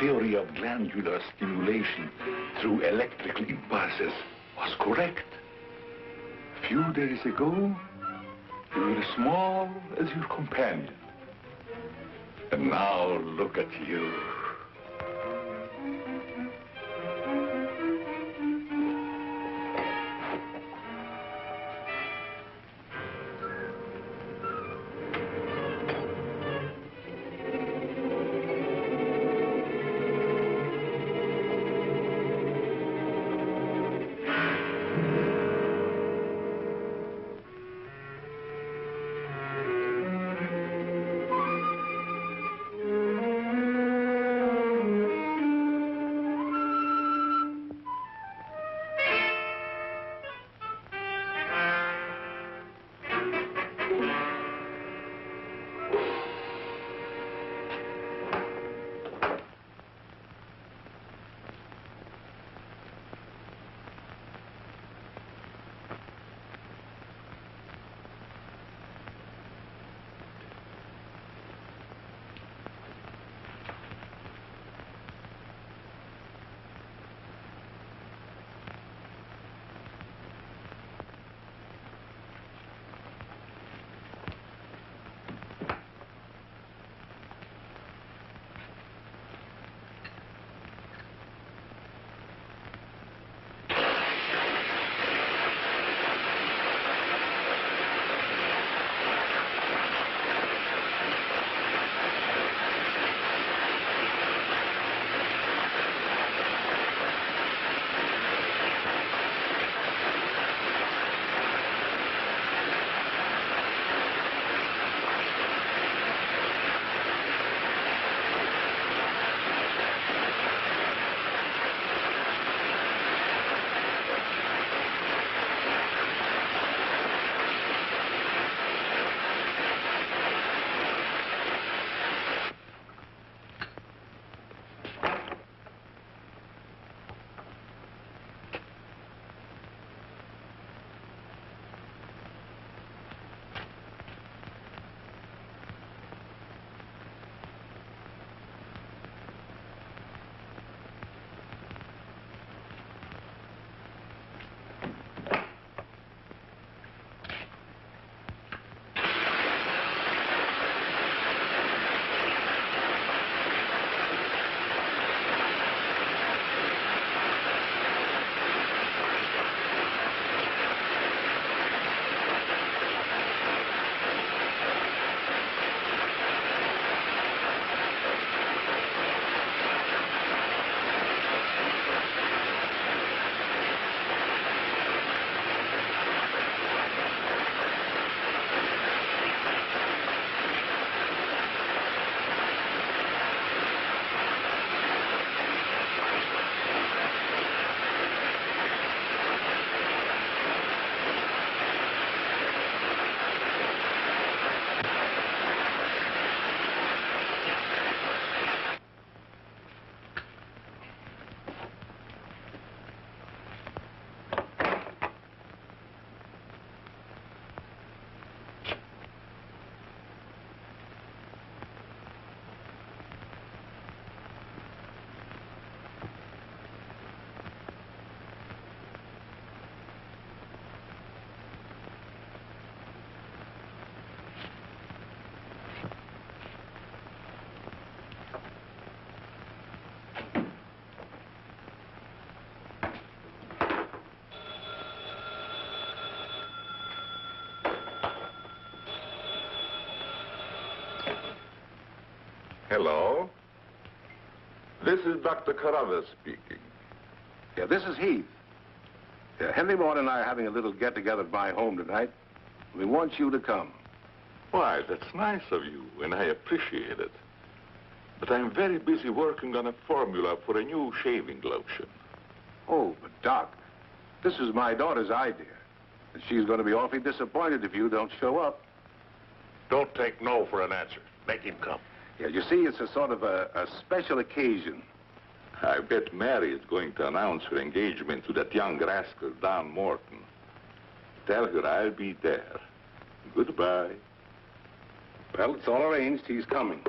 theory of glandular stimulation through electrical impulses was correct. A few days ago, you were as small as your companion. And now look at you. Hello. This is Dr. Carruthers speaking. Yeah, this is Heath. Yeah, Henry Morton and I are having a little get-together at my home tonight. We want you to come. Why, that's nice of you, and I appreciate it. But I'm very busy working on a formula for a new shaving lotion. Oh, but Doc, this is my daughter's idea. And she's going to be awfully disappointed if you don't show up. Don't take no for an answer. Make him come. Yeah, you see, it's a sort of a special occasion. I bet Mary is going to announce her engagement to that young rascal, Don Morton. Tell her I'll be there. Goodbye. Well, it's all arranged. He's coming.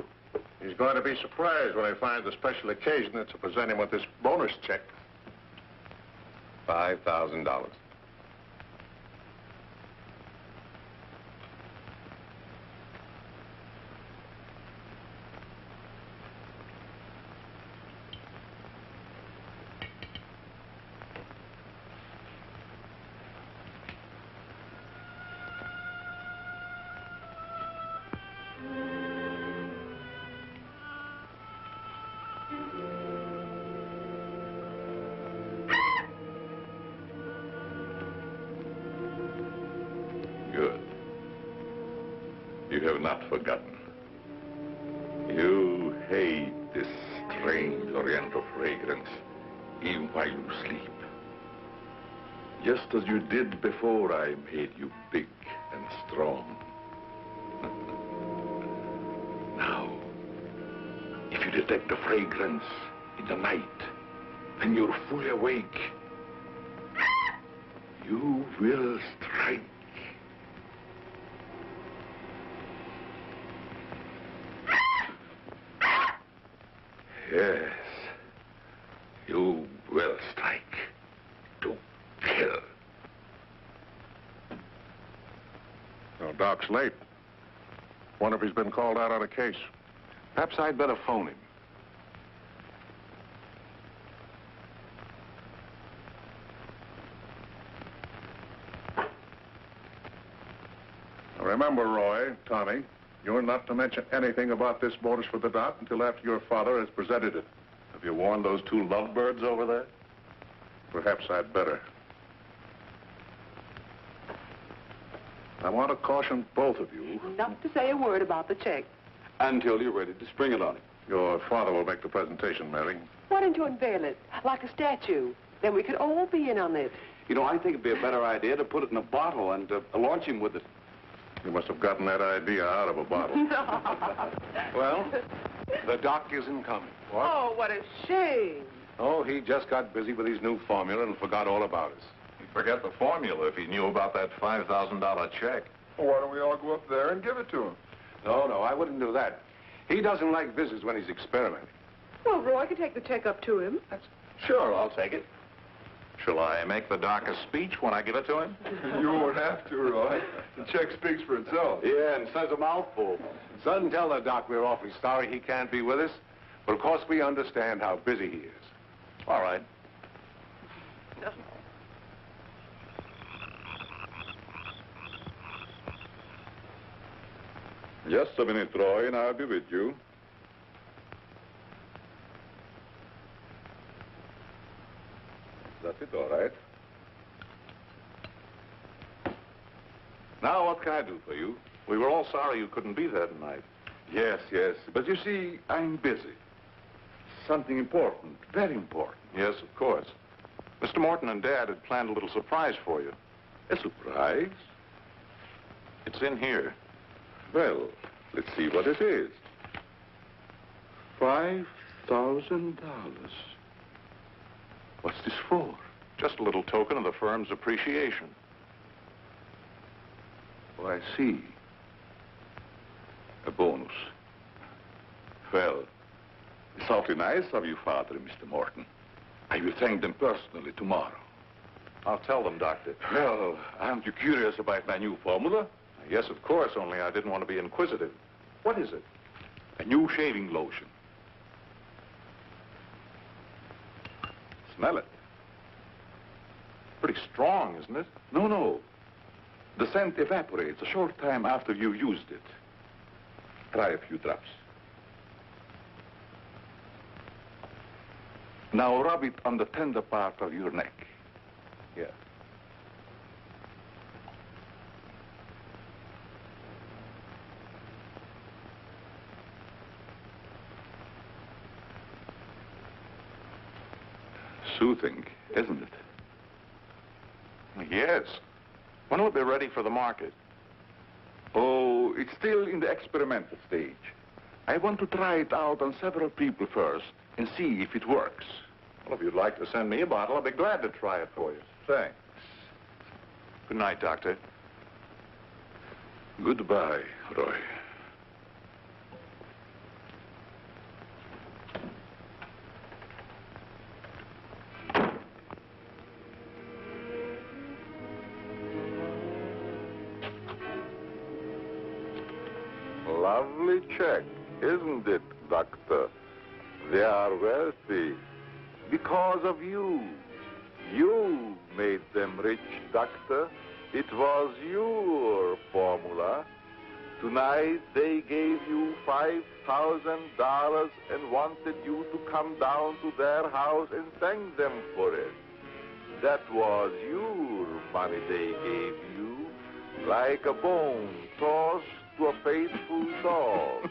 He's going to be surprised when he finds the special occasion that's to present him with this bonus check. $5,000. Good. You have not forgotten. You hate this strange Oriental fragrance, even while you sleep. Just as you did before I made you big and strong. Now, if you detect the fragrance in the night, when you're fully awake, you will strike. Yes, you will strike to kill. Well, Doc's late. Wonder if he's been called out on a case. Perhaps I'd better phone him. Now, remember, Roy, Tommy, you're not to mention anything about this bonus for the Doc until after your father has presented it. Have you warned those two lovebirds over there? Perhaps I'd better. I want to caution both of you. Not to say a word about the check. Until you're ready to spring it on him. Your father will make the presentation, Mary. Why don't you unveil it like a statue? Then we could all be in on it. You know, I think it'd be a better idea to put it in a bottle and launch him with it. You must have gotten that idea out of a bottle. Well, the Doc isn't coming. What? Oh, what a shame. Oh, he just got busy with his new formula and forgot all about us. He'd forget the formula if he knew about that $5,000 check. Well, why don't we all go up there and give it to him? No, I wouldn't do that. He doesn't like visits when he's experimenting. Well, Roy could take the check up to him. Sure, I'll take it. Shall I make the Doc a speech when I give it to him? You won't have to, Roy. The check speaks for itself. Yeah, and says a mouthful. Son, tell the Doc we're awfully sorry he can't be with us. But of course we understand how busy he is. All right. Just a minute, Roy, and I'll be with you. That's it, all right. Now, what can I do for you? We were all sorry you couldn't be there tonight. Yes, but you see, I'm busy. Something important, very important. Yes, of course. Mr. Morton and Dad had planned a little surprise for you. A surprise? It's in here. Well, let's see what it is. $5,000. What's this for? Just a little token of the firm's appreciation. Oh, I see. A bonus. Well, it's awfully nice of you, Father and Mr. Morton. I will thank them personally tomorrow. I'll tell them, Doctor. Well, aren't you curious about my new formula? Yes, of course, only I didn't want to be inquisitive. What is it? A new shaving lotion. Smell it. Pretty strong, isn't it? No. The scent evaporates a short time after you used it. Try a few drops. Now rub it on the tender part of your neck. Yeah. Soothing, isn't it? Yes. When will it be ready for the market? Oh, it's still in the experimental stage. I want to try it out on several people first and see if it works. Well, if you'd like to send me a bottle, I'll be glad to try it for you. Thanks. Good night, Doctor. Goodbye, Roy. lovely check, isn't it, Doctor? They are wealthy because of you. You made them rich, Doctor. It was your formula. Tonight they gave you $5,000 and wanted you to come down to their house and thank them for it. That was your money they gave you, like a bone tossed to a faithful dog.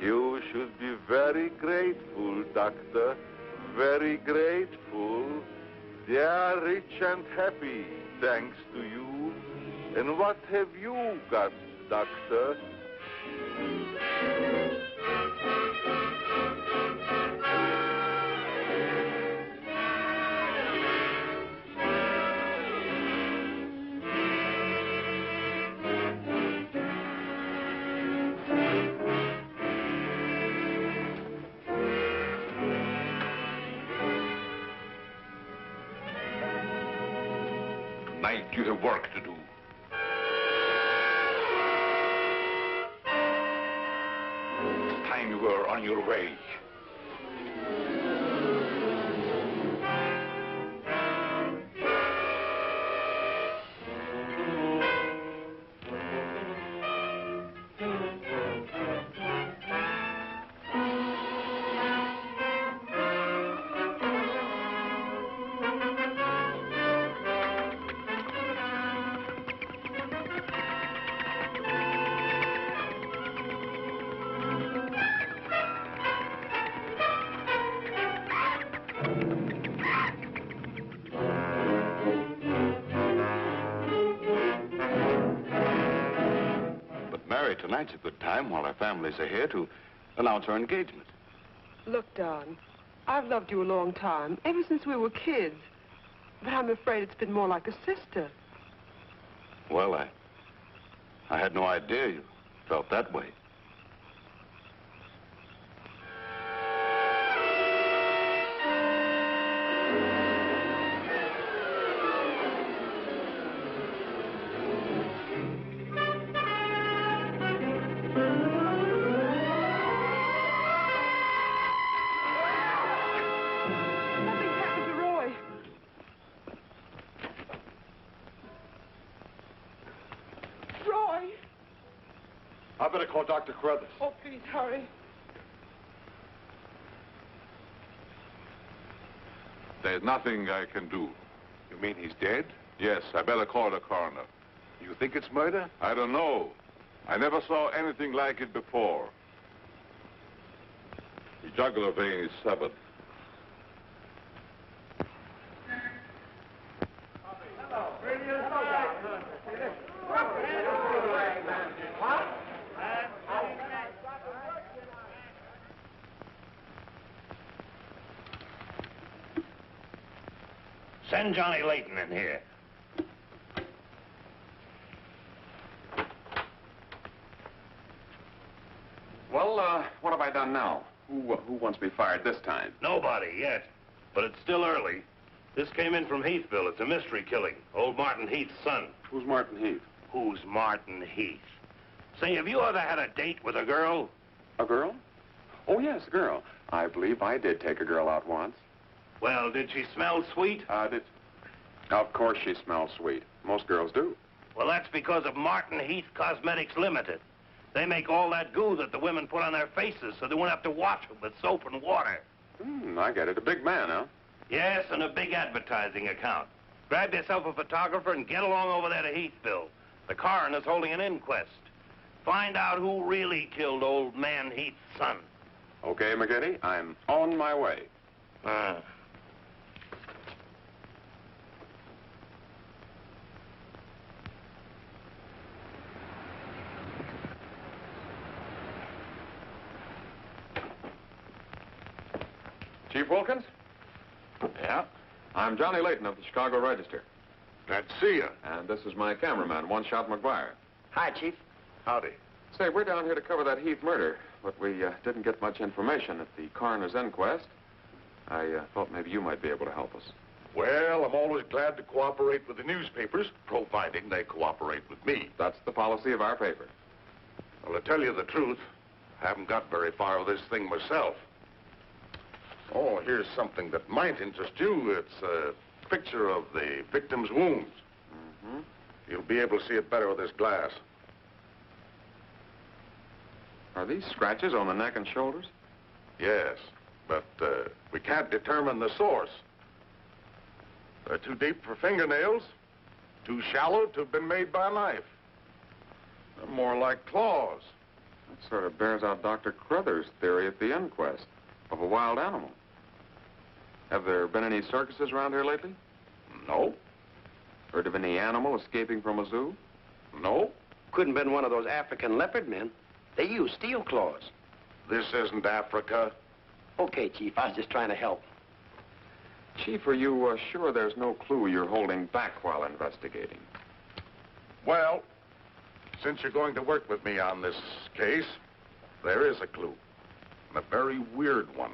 You should be very grateful, Doctor. Very grateful. They are rich and happy, thanks to you. And what have you got, Doctor? Tonight you have work to do. It's time you were on your way. Tonight's a good time while our families are here to announce our engagement. Look, Don, I've loved you a long time, ever since we were kids. But I'm afraid it's been more like a sister. Well, I had no idea you felt that way. I better call Dr. Carruthers. Oh, please, hurry. There's nothing I can do. You mean he's dead? Yes, I better call the coroner. You think it's murder? I don't know. I never saw anything like it before. The jugular vein is severed. Send Johnny Layton in here. Well, what have I done now? Who wants me fired this time? Nobody yet, but it's still early. This came in from Heathville. It's a mystery killing. Old Martin Heath's son. Who's Martin Heath? Who's Martin Heath? Say, have you ever had a date with a girl? A girl? Oh, yes, a girl. I believe I did take a girl out once. Well, did she smell sweet? Of course she smells sweet. Most girls do. Well, that's because of Martin Heath Cosmetics Limited. They make all that goo that the women put on their faces so they won't have to wash them with soap and water. I get it. A big man, huh? Yes, and a big advertising account. Grab yourself a photographer and get along over there to Heathville. The coroner's holding an inquest. Find out who really killed old man Heath's son. Okay, McGinty, I'm on my way. Chief Wilkins? Yeah? I'm Johnny Layton of the Chicago Register. Glad to see you. And this is my cameraman, One Shot McGuire. Hi, Chief. Howdy. Say, we're down here to cover that Heath murder, but we didn't get much information at the coroner's inquest. I thought maybe you might be able to help us. Well, I'm always glad to cooperate with the newspapers, providing they cooperate with me. That's the policy of our paper. Well, to tell you the truth, I haven't got very far with this thing myself. Oh, here's something that might interest you. It's a picture of the victim's wounds. Mm-hmm. You'll be able to see it better with this glass. Are these scratches on the neck and shoulders? Yes, but we can't determine the source. They're too deep for fingernails, too shallow to have been made by a knife. They're more like claws. That sort of bears out Dr. Carruthers' theory at the inquest of a wild animal. Have there been any circuses around here lately? No. Heard of any animal escaping from a zoo? No. Couldn't have been one of those African leopard men. They use steel claws. This isn't Africa. Okay, Chief, I was just trying to help. Chief, are you sure there's no clue you're holding back while investigating? Well, since you're going to work with me on this case, there is a clue, and a very weird one.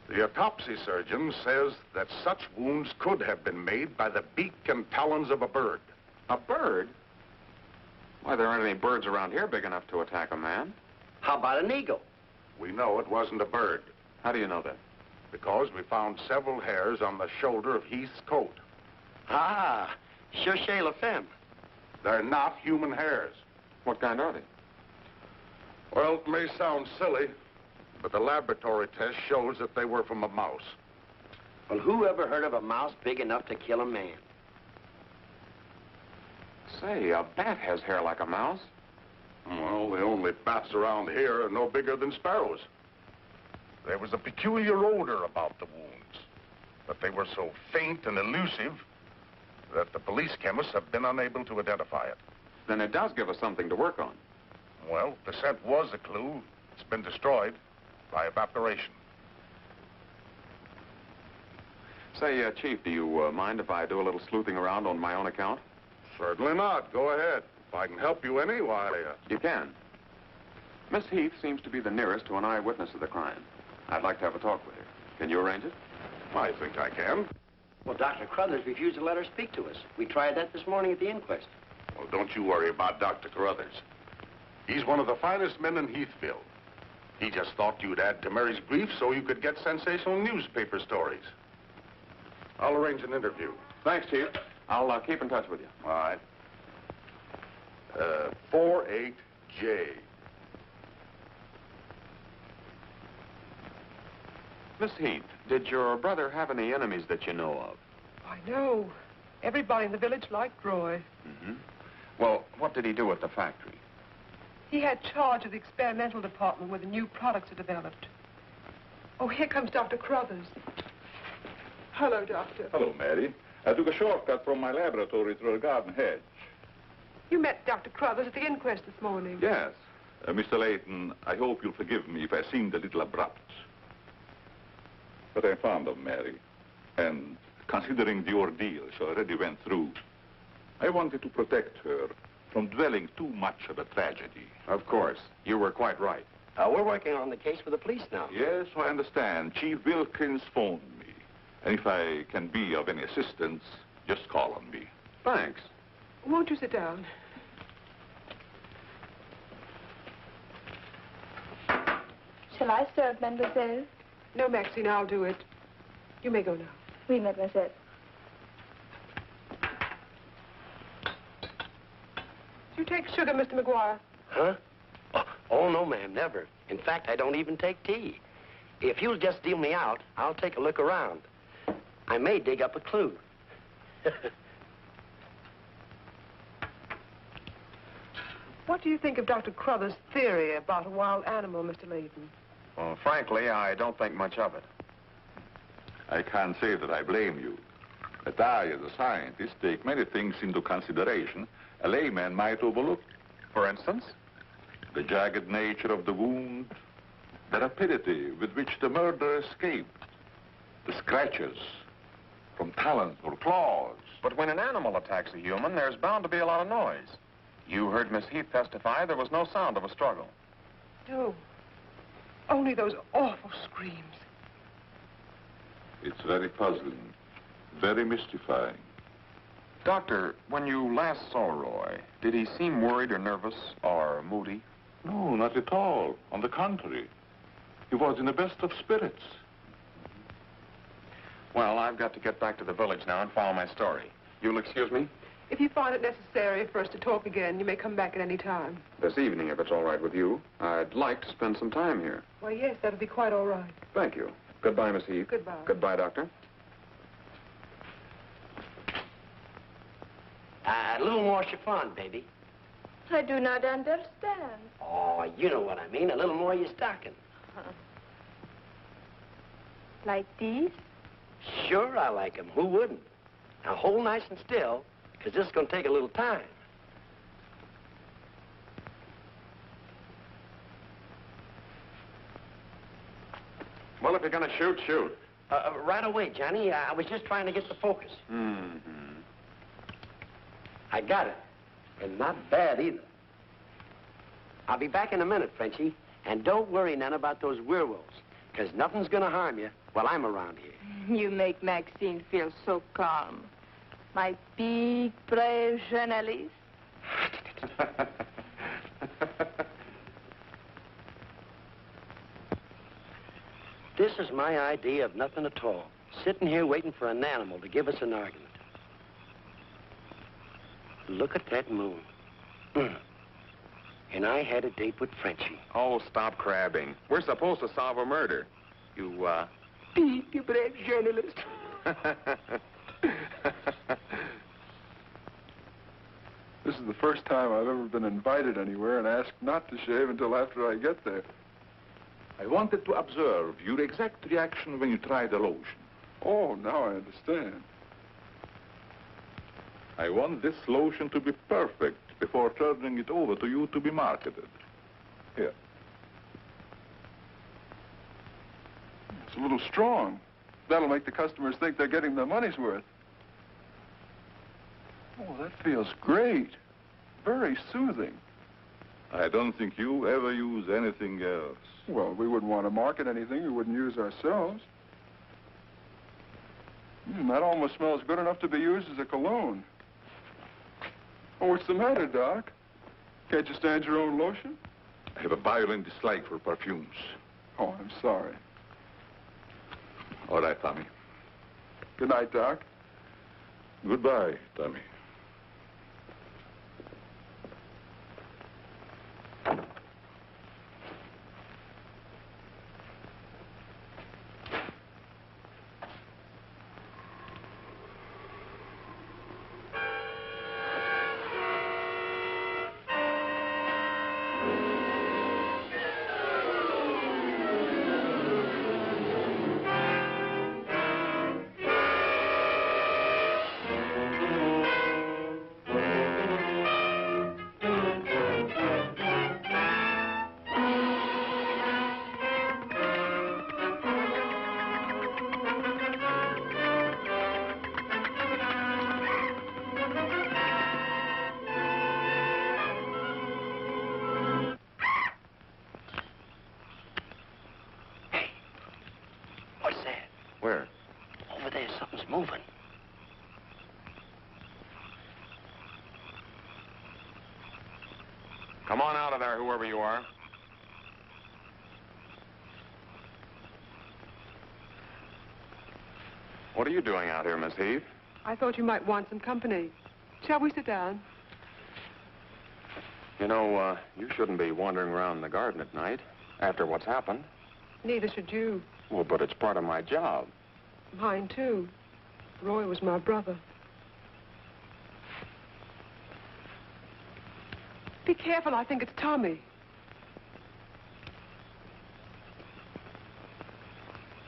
The autopsy surgeon says that such wounds could have been made by the beak and talons of a bird. A bird? Why, there aren't any birds around here big enough to attack a man. How about an eagle? We know it wasn't a bird. How do you know that? Because we found several hairs on the shoulder of Heath's coat. Ah, cherchez la femme. They're not human hairs. What kind are they? Well, it may sound silly, but the laboratory test shows that they were from a mouse. Well, who ever heard of a mouse big enough to kill a man? Say, a bat has hair like a mouse. Well, the only bats around here are no bigger than sparrows. There was a peculiar odor about the wounds, but they were so faint and elusive that the police chemists have been unable to identify it. Then it does give us something to work on. Well, the scent was a clue. It's been destroyed by evaporation. Say, Chief, do you mind if I do a little sleuthing around on my own account? Certainly not. Go ahead. If I can help you any, why... You can. Miss Heath seems to be the nearest to an eyewitness of the crime. I'd like to have a talk with her. Can you arrange it? I think I can. Well, Dr. Carruthers refused to let her speak to us. We tried that this morning at the inquest. Well, don't you worry about Dr. Carruthers. He's one of the finest men in Heathville. He just thought you'd add to Mary's grief so you could get sensational newspaper stories. I'll arrange an interview. Thanks, Chief. I'll keep in touch with you. All right. 48J. Miss Heath, did your brother have any enemies that you know of? I know. Everybody in the village liked Roy. Mm-hmm. Well, what did he do at the factory? He had charge of the experimental department where the new products are developed. Oh, here comes Dr. Carruthers. Hello, Doctor. Hello, Mary. I took a shortcut from my laboratory through a garden hedge. You met Dr. Carruthers at the inquest this morning. Yes. Mr. Layton, I hope you'll forgive me if I seemed a little abrupt. But I'm fond of Mary. And considering the ordeal she already went through, I wanted to protect her from dwelling too much on a tragedy. Of course. You were quite right. We're working on the case for the police now. Yes, I understand. Chief Wilkins phoned me. And if I can be of any assistance, just call on me. Thanks. Won't you sit down? Shall I serve, mademoiselle? No, Maxine, I'll do it. You may go now. Oui, mademoiselle. Do you take sugar, Mr. McGuire? Huh? Oh, no, ma'am, never. In fact, I don't even take tea. If you'll just deal me out, I'll take a look around. I may dig up a clue. What do you think of Dr. Carruthers' theory about a wild animal, Mr. Layton? Well, frankly, I don't think much of it. I can't say that I blame you. But I, as a scientist, take many things into consideration a layman might overlook. For instance? The jagged nature of the wound, the rapidity with which the murderer escaped, the scratches from talons or claws. But when an animal attacks a human, there's bound to be a lot of noise. You heard Miss Heath testify there was no sound of a struggle. No. Only those awful screams. It's very puzzling, very mystifying. Doctor, when you last saw Roy, did he seem worried or nervous or moody? No, not at all. On the contrary. He was in the best of spirits. Well, I've got to get back to the village now and follow my story. You'll excuse me? If you find it necessary for us to talk again, you may come back at any time. This evening, if it's all right with you. I'd like to spend some time here. Why, yes, that'll be quite all right. Thank you. Goodbye, Miss Heath. Goodbye. Goodbye, Doctor. A little more chiffon, baby. I do not understand. Oh, you know what I mean. A little more of your stocking. Like these? Sure, I like 'em. Who wouldn't? Now, hold nice and still, because this is going to take a little time. Well, if you're going to shoot, shoot. Right away, Johnny. I was just trying to get the focus. Mm-hmm. I got it. And not bad, either. I'll be back in a minute, Frenchie. And don't worry none about those werewolves, because nothing's going to harm you while I'm around here. You make Maxine feel so calm. My big, brave journalist. This is my idea of nothing at all. Sitting here waiting for an animal to give us an argument. Look at that moon. And I had a date with Frenchie. Oh, stop crabbing. We're supposed to solve a murder. You, Big, brave journalist. This is the first time I've ever been invited anywhere and asked not to shave until after I get there. I wanted to observe your exact reaction when you tried the lotion. Oh, now I understand. I want this lotion to be perfect before turning it over to you to be marketed. Here. It's a little strong. That'll make the customers think they're getting their money's worth. Oh, that feels great. Very soothing. I don't think you ever use anything else. Well, we wouldn't want to market anything we wouldn't use ourselves. That almost smells good enough to be used as a cologne. Oh, what's the matter, Doc? Can't you stand your own lotion? I have a violent dislike for perfumes. Oh, I'm sorry. All right, Tommy. Good night, Doc. Goodbye, Tommy. Where? Over there, something's moving. Come on out of there, whoever you are. What are you doing out here, Miss Heath? I thought you might want some company. Shall we sit down? You know, you shouldn't be wandering around the garden at night after what's happened. Neither should you. Well, but it's part of my job. Mine, too. Roy was my brother. Be careful, I think it's Tommy.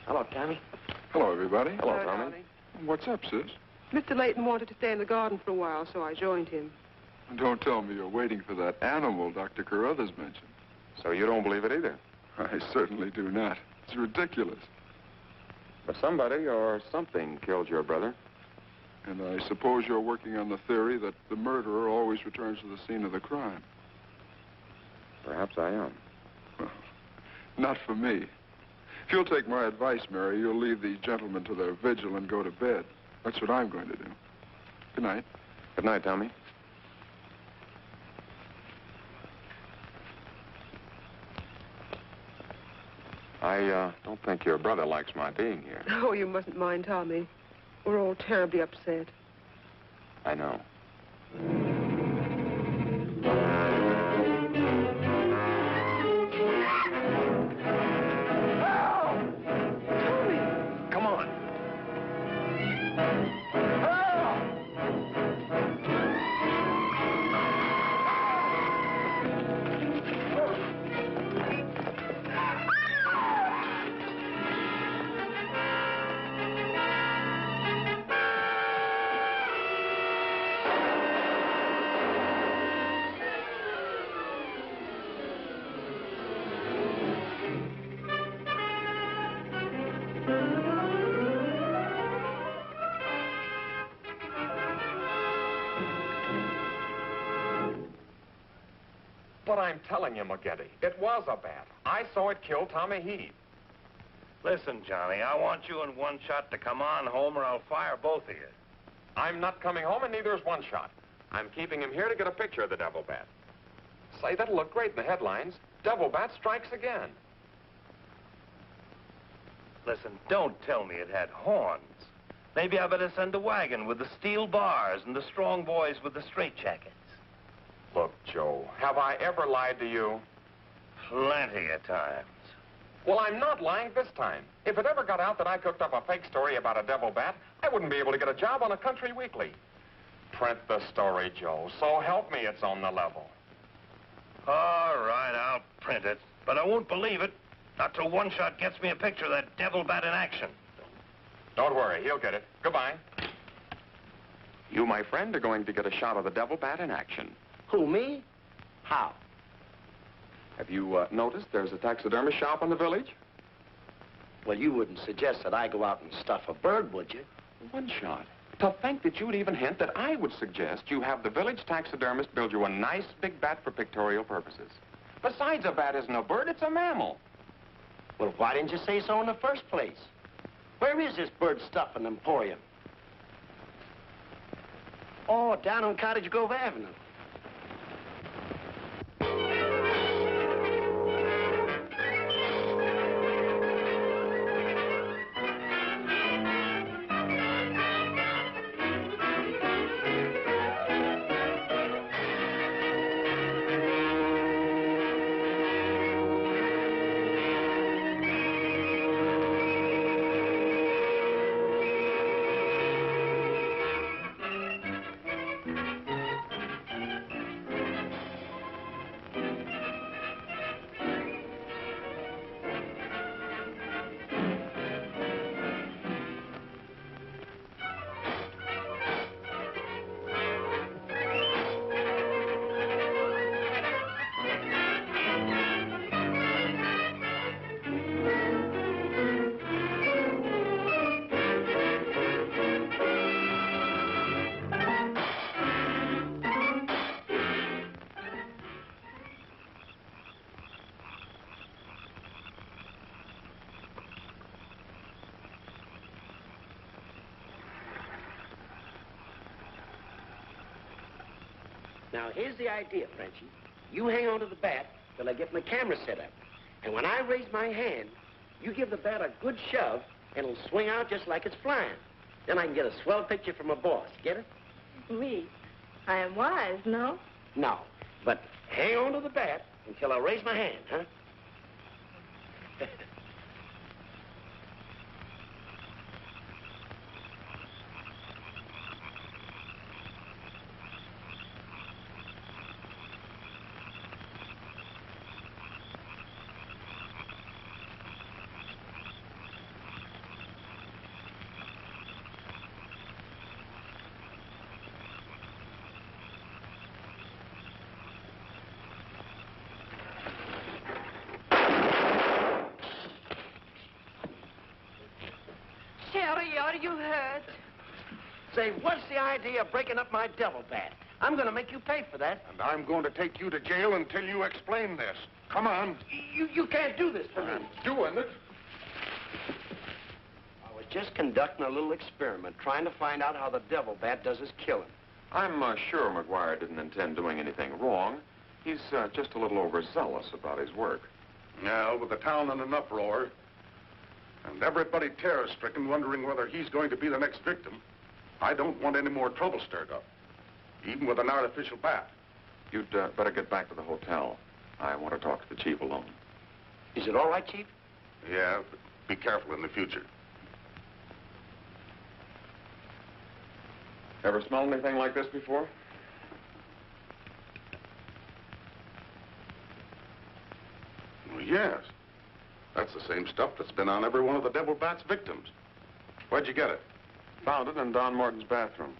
Hello, Tommy. Hello, everybody. Hello, Tommy. What's up, sis? Mr. Layton wanted to stay in the garden for a while, so I joined him. Don't tell me you're waiting for that animal Dr. Carruthers mentioned. So you don't believe it either? I certainly do not. It's ridiculous. But somebody or something killed your brother. And I suppose you're working on the theory that the murderer always returns to the scene of the crime. Perhaps I am. Well, not for me. If you'll take my advice, Mary, you'll leave these gentlemen to their vigil and go to bed. That's what I'm going to do. Good night. Good night, Tommy. I don't think your brother likes my being here. Oh, you mustn't mind, Tommy. We're all terribly upset. I know. Come on. But I'm telling you, McGetty, it was a bat. I saw it kill Tommy Heath. Listen, Johnny, I want you and One Shot to come on home or I'll fire both of you. I'm not coming home, and neither is One Shot. I'm keeping him here to get a picture of the devil bat. Say, that'll look great in the headlines. Devil bat strikes again. Listen, don't tell me it had horns. Maybe I better send a wagon with the steel bars and the strong boys with the straitjackets. Look, Joe, have I ever lied to you? Plenty of times. Well, I'm not lying this time. If it ever got out that I cooked up a fake story about a devil bat, I wouldn't be able to get a job on a country weekly. Print the story, Joe. So help me, it's on the level. All right, I'll print it. But I won't believe it. Not till One Shot gets me a picture of that devil bat in action. Don't worry, he'll get it. Goodbye. You, my friend, are going to get a shot of the devil bat in action. Who, me? How? Have you noticed there's a taxidermist shop in the village? Well, you wouldn't suggest that I go out and stuff a bird, would you? One Shot. To think that you'd even hint that I would suggest you have the village taxidermist build you a nice big bat for pictorial purposes. Besides, a bat isn't a bird, it's a mammal. Well, why didn't you say so in the first place? Where is this bird stuffing emporium? Oh, down on Cottage Grove Avenue. Now, here's the idea, Frenchie. You hang on to the bat till I get my camera set up. And when I raise my hand, you give the bat a good shove, and it'll swing out just like it's flying. Then I can get a swell picture from my boss. Get it? Oui. I am wise, no? No. But hang on to the bat until I raise my hand, huh? Harry, are you hurt? say, what's the idea of breaking up my devil bat? I'm going to make you pay for that. And I'm going to take you to jail until you explain this. Come on. You can't do this to me. I'm doing it. I was just conducting a little experiment, trying to find out how the devil bat does his killing. I'm sure McGuire didn't intend doing anything wrong. He's just a little overzealous about his work. Yeah, with the town in an uproar, and everybody terror-stricken, wondering whether he's going to be the next victim, I don't want any more trouble stirred up, even with an artificial bat. You'd better get back to the hotel. I want to talk to the chief alone. Is it all right, Chief? Yeah, but be careful in the future. Ever smelled anything like this before? Well, yes. That's the same stuff that's been on every one of the devil bat's victims. Where'd you get it? Found it in Don Morton's bathroom.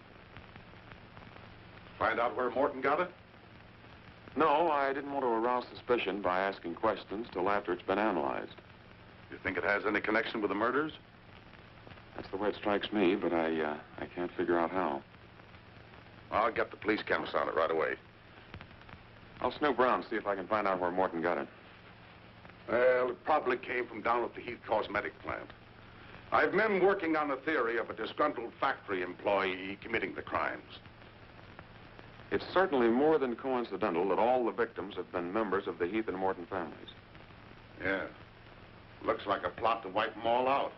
Find out where Morton got it? No, I didn't want to arouse suspicion by asking questions till after it's been analyzed. You think it has any connection with the murders? That's the way it strikes me, but I can't figure out how. I'll get the police chemist on it right away. I'll snoop around, see if I can find out where Morton got it. Well, it probably came from down at the Heath cosmetic plant. I've men working on a theory of a disgruntled factory employee committing the crimes. It's certainly more than coincidental that all the victims have been members of the Heath and Morton families. Yeah. Looks like a plot to wipe them all out.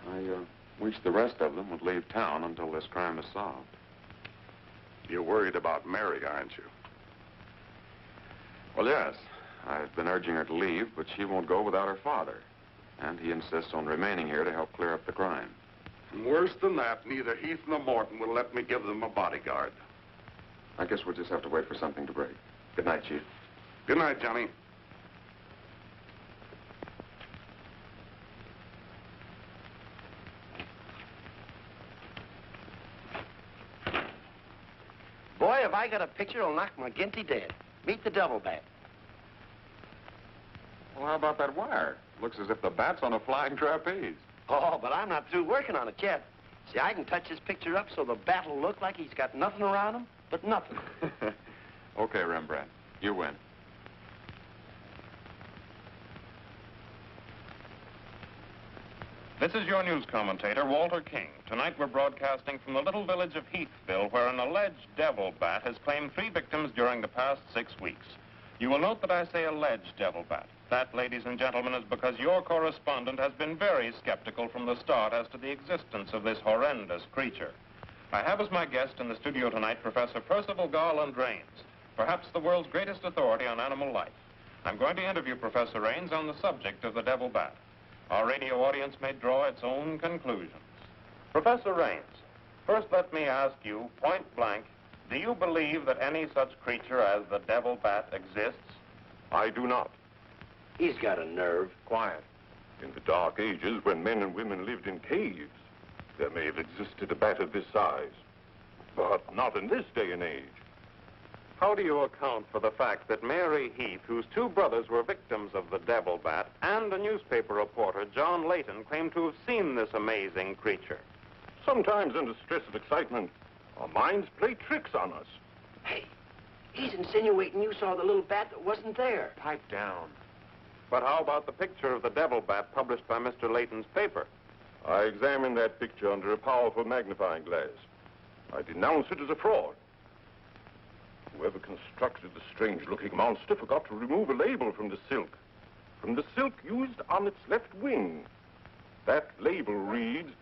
I wish the rest of them would leave town until this crime is solved. You're worried about Mary, aren't you? Well, yes. I've been urging her to leave, but she won't go without her father. And he insists on remaining here to help clear up the crime. And worse than that, neither Heath nor Morton will let me give them a bodyguard. I guess we'll just have to wait for something to break. Good night, Chief. Good night, Johnny. Boy, have I got a picture that'll knock McGinty dead. Meet the devil bat. Well, how about that wire? Looks as if the bat's on a flying trapeze. Oh, but I'm not through working on it yet. See, I can touch this picture up so the bat will look like he's got nothing around him but nothing. Okay, Rembrandt. You win. This is your news commentator, Walter King. Tonight we're broadcasting from the little village of Heathville, where an alleged devil bat has claimed 3 victims during the past 6 weeks. You will note that I say alleged devil bat. That, ladies and gentlemen, is because your correspondent has been very skeptical from the start as to the existence of this horrendous creature. I have as my guest in the studio tonight Professor Percival Garland Rains, perhaps the world's greatest authority on animal life. I'm going to interview Professor Rains on the subject of the devil bat. Our radio audience may draw its own conclusions. Professor Rains, first let me ask you, point blank, do you believe that any such creature as the devil bat exists? I do not. He's got a nerve. Quiet. In the Dark Ages, when men and women lived in caves, there may have existed a bat of this size. But not in this day and age. How do you account for the fact that Mary Heath, whose 2 brothers were victims of the devil bat, and a newspaper reporter, John Layton, claimed to have seen this amazing creature? Sometimes under stress of excitement, our minds play tricks on us. Hey, he's insinuating you saw the little bat that wasn't there. Pipe down. But how about the picture of the devil bat published by Mr. Layton's paper? I examined that picture under a powerful magnifying glass. I denounce it as a fraud. Whoever constructed the strange-looking monster forgot to remove a label from the silk. From the silk used on its left wing. That label reads,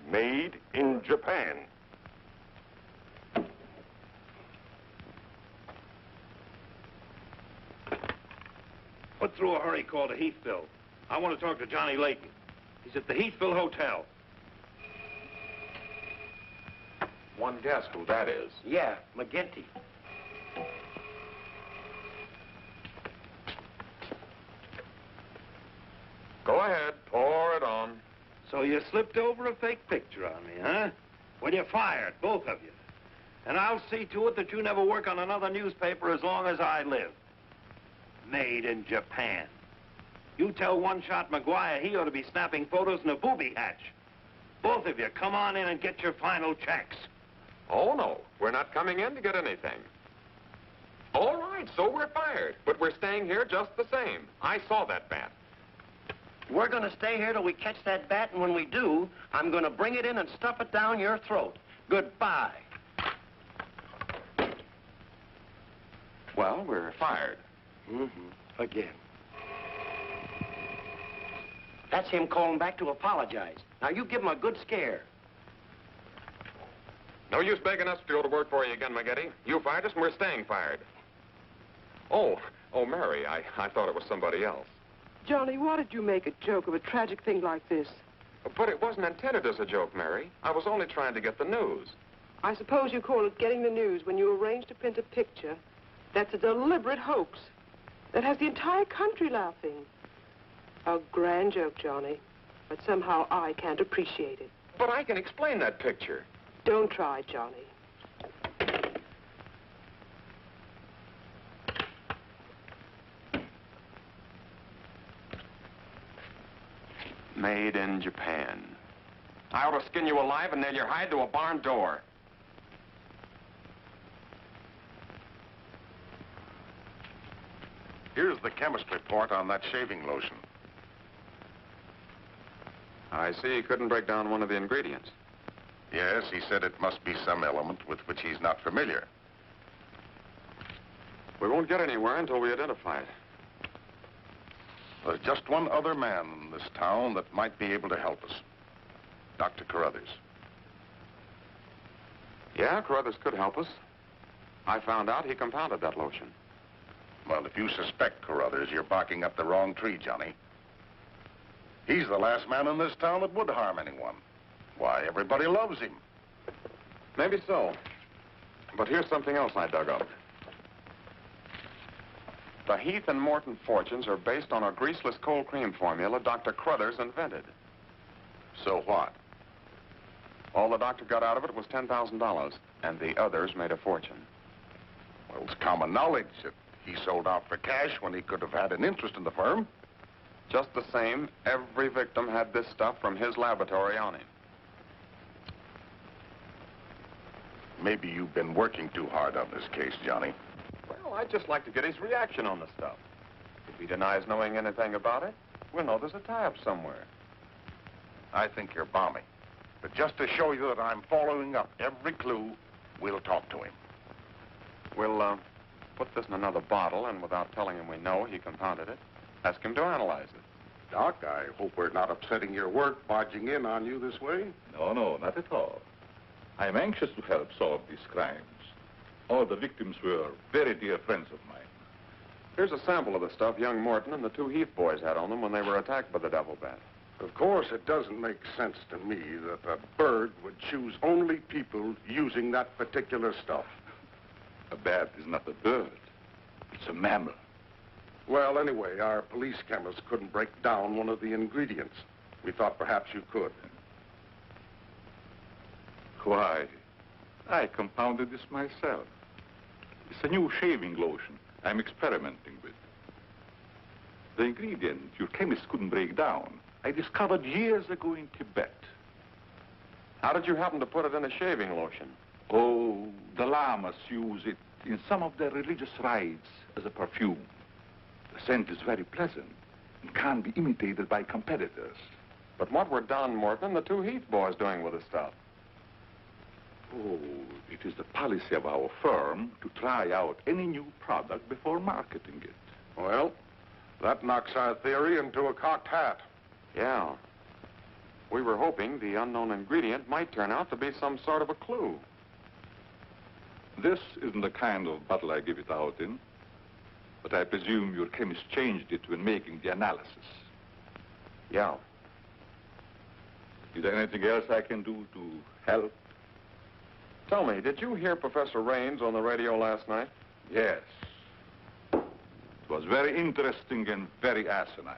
"Made in Japan." Put through a hurry call to Heathville. I want to talk to Johnny Layton. He's at the Heathville Hotel. One guess who that is. Yeah, McGinty. Go ahead, pour it on. So you slipped over a fake picture on me, huh? Well, you're fired, both of you. And I'll see to it that you never work on another newspaper as long as I live. Made in Japan. You tell One-Shot McGuire he ought to be snapping photos in a booby hatch. Both of you, come on in and get your final checks. Oh, no. We're not coming in to get anything. All right, so we're fired. But we're staying here just the same. I saw that bat. We're going to stay here till we catch that bat, and when we do, I'm going to bring it in and stuff it down your throat. Goodbye. Well, we're fired. Again. That's him calling back to apologize. Now, you give him a good scare. No use begging us to go to work for you again, McGetty. You fired us, and we're staying fired. Oh, Mary, I thought it was somebody else. Johnny, why did you make a joke of a tragic thing like this? But it wasn't intended as a joke, Mary. I was only trying to get the news. I suppose you call it getting the news when you arrange to print a picture. That's a deliberate hoax that has the entire country laughing. A grand joke, Johnny, but somehow I can't appreciate it. But I can explain that picture. Don't try, Johnny. Made in Japan. I ought to skin you alive and nail your hide to a barn door. Here's the chemist report on that shaving lotion. I see he couldn't break down one of the ingredients. Yes, he said it must be some element with which he's not familiar. We won't get anywhere until we identify it. There's just one other man in this town that might be able to help us. Dr. Carruthers. Yeah, Carruthers could help us. I found out he compounded that lotion. Well, if you suspect Carruthers, you're barking up the wrong tree, Johnny. He's the last man in this town that would harm anyone. Why, everybody loves him. Maybe so. But here's something else I dug up. The Heath and Morton fortunes are based on a greaseless cold cream formula Dr. Carruthers invented. So what? All the doctor got out of it was $10,000, and the others made a fortune. Well, it's common knowledge that he sold out for cash when he could have had an interest in the firm. Just the same, every victim had this stuff from his laboratory on him. Maybe you've been working too hard on this case, Johnny. Well, I'd just like to get his reaction on the stuff. If he denies knowing anything about it, we'll know there's a tie-up somewhere. I think you're balmy. But just to show you that I'm following up every clue, we'll talk to him. We'll, put this in another bottle, and without telling him we know he compounded it, ask him to analyze it. Doc, I hope we're not upsetting your work barging in on you this way. No, not at all. I'm anxious to help solve these crimes. All the victims were very dear friends of mine. Here's a sample of the stuff young Morton and the two Heath boys had on them when they were attacked by the devil bat. Of course, it doesn't make sense to me that a bird would choose only people using that particular stuff. A bat is not a bird. It's a mammal. Well, anyway, our police chemist couldn't break down one of the ingredients. We thought perhaps you could. Why, I compounded this myself. It's a new shaving lotion I'm experimenting with. The ingredient your chemist couldn't break down, I discovered years ago in Tibet. How did you happen to put it in a shaving lotion? Oh, the lamas use it in some of their religious rites as a perfume. The scent is very pleasant and can't be imitated by competitors. But what were Don Morton and the two Heath boys doing with the stuff? Oh, it is the policy of our firm to try out any new product before marketing it. Well, that knocks our theory into a cocked hat. Yeah. We were hoping the unknown ingredient might turn out to be some sort of a clue. This isn't the kind of bottle I give it out in, but I presume your chemist changed it when making the analysis. Yeah. Is there anything else I can do to help? Tell me, did you hear Professor Raines on the radio last night? Yes. It was very interesting and very asinine.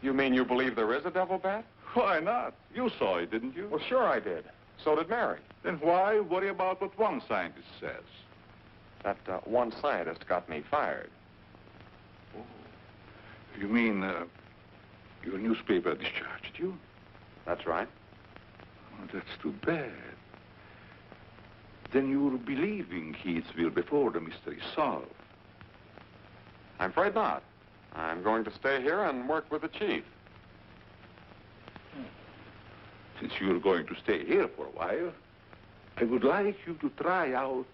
You mean you believe there is a devil bat? Why not? You saw it, didn't you? Well, sure I did. So did Mary. Then why worry about what one scientist says? That one scientist got me fired. Oh. You mean your newspaper discharged you? That's right. Oh, that's too bad. Then you're believing Heath's will before the mystery is solved. I'm afraid not. I'm going to stay here and work with the chief. Since you're going to stay here for a while, I would like you to try out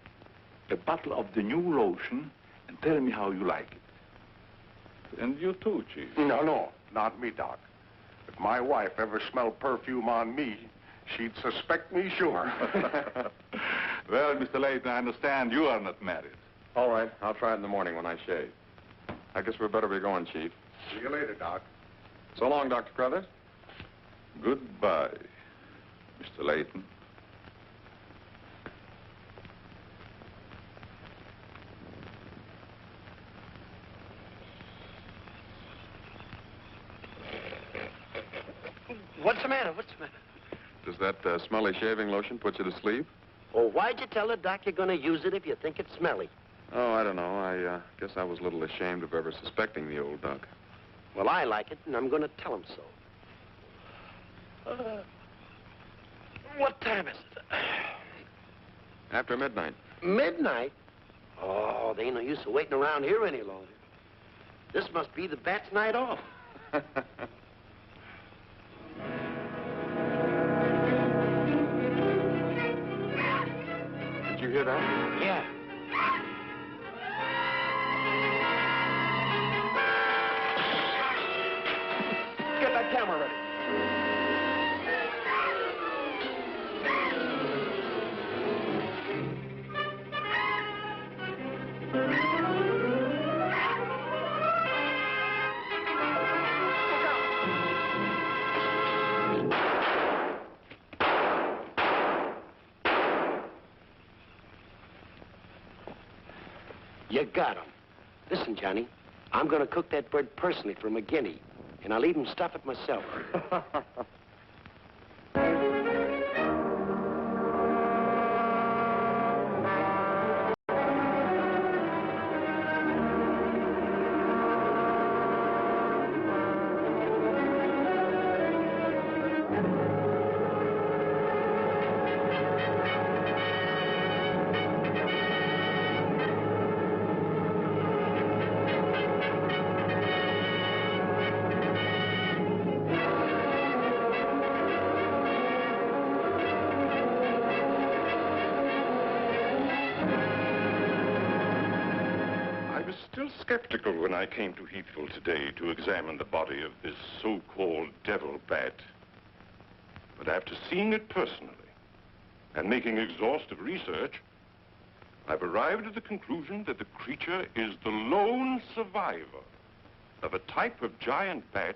a bottle of the new lotion and tell me how you like it. And you too, Chief. No, not me, Doc. If my wife ever smelled perfume on me, she'd suspect me sure. Well, Mr. Layton, I understand you are not married. All right, I'll try it in the morning when I shave. I guess we'd better be going, Chief. See you later, Doc. So long, Dr. Carruthers. Goodbye, Mr. Layton. What's the matter? What's the matter? Does that smelly shaving lotion put you to sleep? Oh, why'd you tell the doc you're going to use it if you think it's smelly? Oh, I don't know. I guess I was a little ashamed of ever suspecting the old duck. Well, I like it, and I'm going to tell him so. What time is it? After midnight. Midnight? Oh, there ain't no use of waiting around here any longer. This must be the bat's night off. Did you hear that? Yeah. Get that camera ready. You got him. Listen, Johnny, I'm going to cook that bird personally for McGinney, and I'll even stuff it myself. Skeptical when I came to Heathville today to examine the body of this so-called devil bat. But after seeing it personally and making exhaustive research, I've arrived at the conclusion that the creature is the lone survivor of a type of giant bat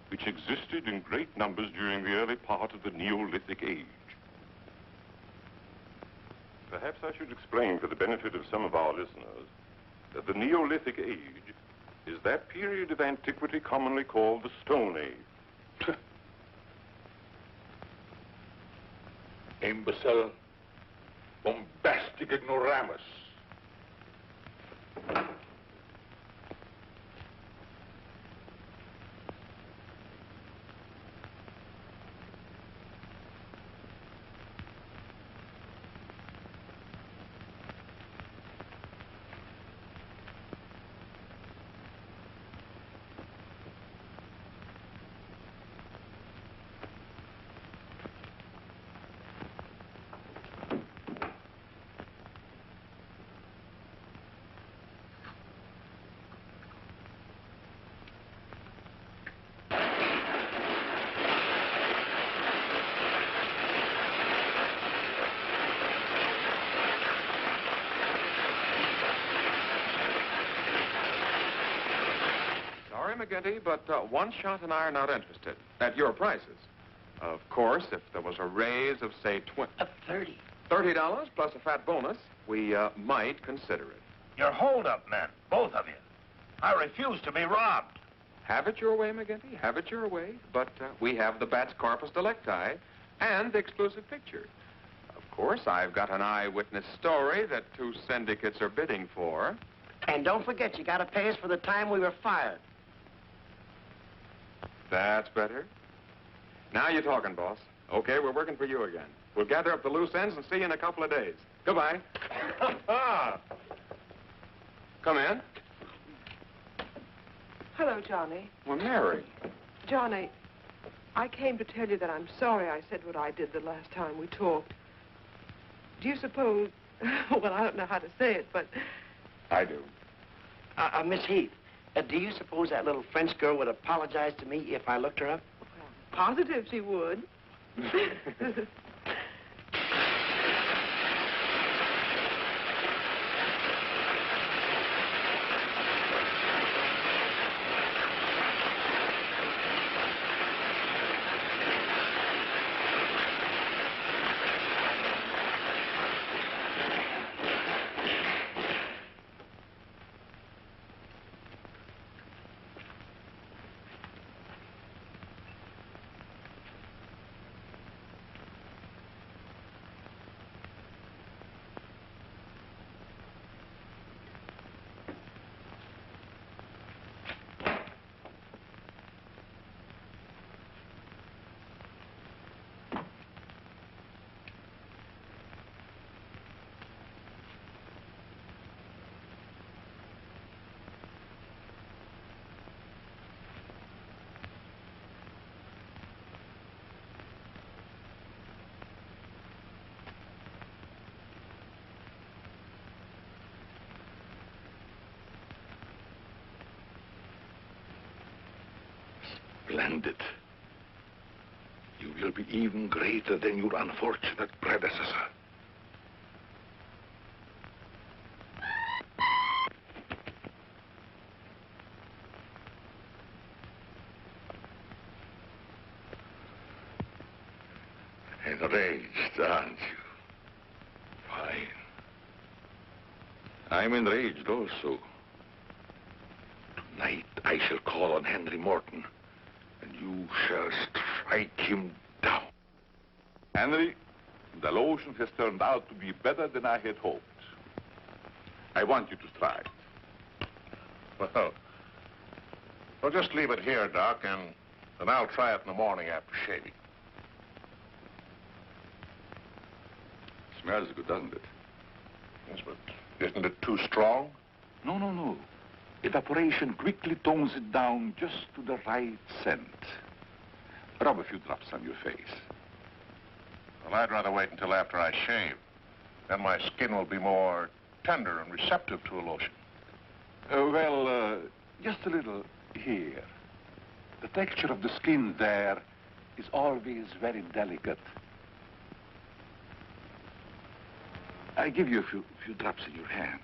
which existed in great numbers during the early part of the Neolithic age. Perhaps I should explain for the benefit of some of our listeners that the Neolithic age is that period of antiquity commonly called the Stone Age. Imbecile, bombastic ignoramus. McGinty, but one shot and I are not interested. At your prices. Of course, if there was a raise of, say, $30. $30 plus a fat bonus, we might consider it. You're hold-up men, both of you. I refuse to be robbed. Have it your way, McGinty. Have it your way. But we have the bat's corpus delicti and the exclusive picture. Of course, I've got an eyewitness story that 2 syndicates are bidding for. And don't forget, you got to pay us for the time we were fired. That's better. Now you're talking, boss. Okay, we're working for you again. We'll gather up the loose ends and see you in a couple of days. Goodbye. Come in. Hello, Johnny. Well, Mary. Johnny, I came to tell you that I'm sorry I said what I did the last time we talked. Do you suppose... Well, I don't know how to say it, but... I do. Miss Heath, do you suppose that little French girl would apologize to me if I looked her up? Positive she would. Splendid. You will be even greater than your unfortunate predecessor. Enraged, aren't you? Fine. I'm enraged also. Tonight I shall call on Henry Morton, and you shall strike him down. Henry, the lotion has turned out to be better than I had hoped. I want you to try it. Well, just leave it here, Doc, and I'll try it in the morning after shaving. Smells good, doesn't it? Yes, but isn't it too strong? No, no, no. Evaporation quickly tones it down just to the right scent. Rub a few drops on your face. Well, I'd rather wait until after I shave. Then my skin will be more tender and receptive to a lotion. Just a little here. The texture of the skin there is always very delicate. I give you a few drops in your hand.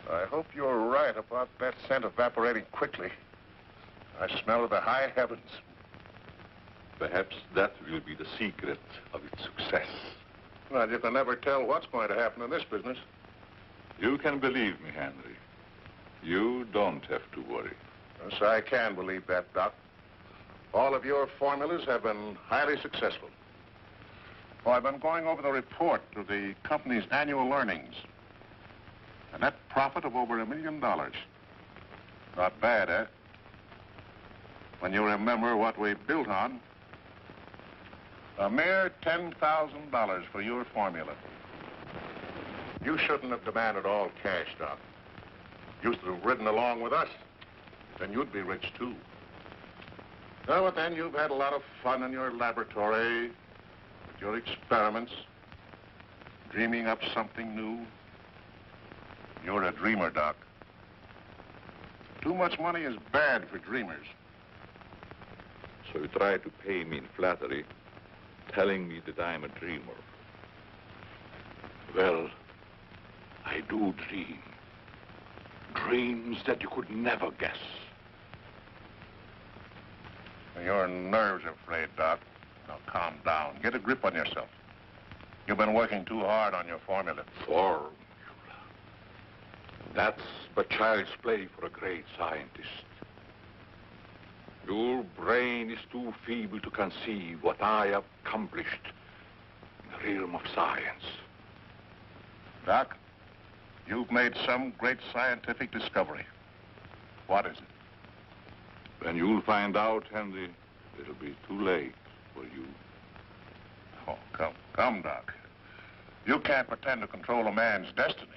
I hope you're right about that scent evaporating quickly. I smell the high heavens. Perhaps that will be the secret of its success. Well, you can never tell what's going to happen in this business. You can believe me, Henry. You don't have to worry. Yes, I can believe that, Doc. All of your formulas have been highly successful. Oh, I've been going over the report of the company's annual earnings. A net profit of over $1 million. Not bad, eh? When you remember what we built on. A mere $10,000 for your formula. You shouldn't have demanded all cash, Doc. You should have ridden along with us. Then you'd be rich, too. Oh, but then you've had a lot of fun in your laboratory, with your experiments, dreaming up something new. You're a dreamer, Doc. Too much money is bad for dreamers. So you try to pay me in flattery, telling me that I'm a dreamer. Well, I do dream. Dreams that you could never guess. Your nerves are frayed, Doc. Now, calm down. Get a grip on yourself. You've been working too hard on your formula. Formula? That's but child's play for a great scientist. Your brain is too feeble to conceive what I accomplished in the realm of science. Doc, you've made some great scientific discovery. What is it? When you'll find out, Henry, it'll be too late for you. Oh, come, Doc. You can't pretend to control a man's destiny.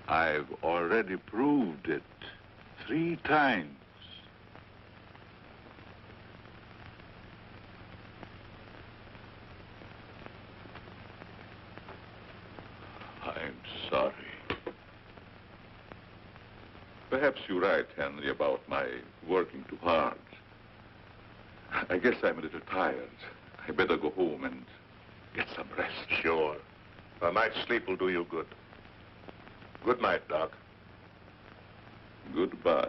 I've already proved it 3 times. I'm sorry. Perhaps you're right, Henry, about my working too hard. I guess I'm a little tired. I better go home and get some rest. Sure. A night's sleep will do you good. Good night, Doc. Goodbye,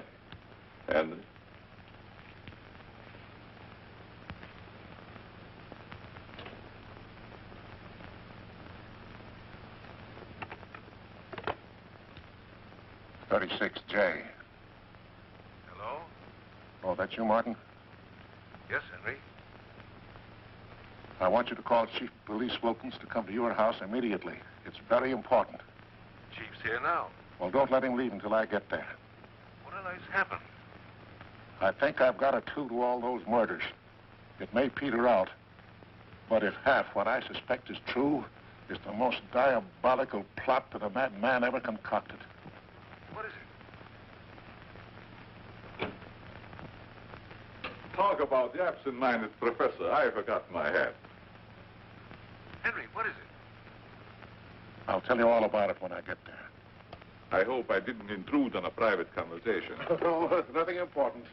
Henry. J. Hello? Oh, that's you, Martin? Yes, Henry. I want you to call Chief of Police Wilkins to come to your house immediately. It's very important. Chief's here now. Well, don't let him leave until I get there. What on earth's happened? I think I've got a clue to all those murders. It may peter out, but if half what I suspect is true, it's the most diabolical plot that a madman ever concocted. What is it? Talk about the absent-minded professor. I forgot my hat. Henry, what is it? I'll tell you all about it when I get there. I hope I didn't intrude on a private conversation. No, nothing important.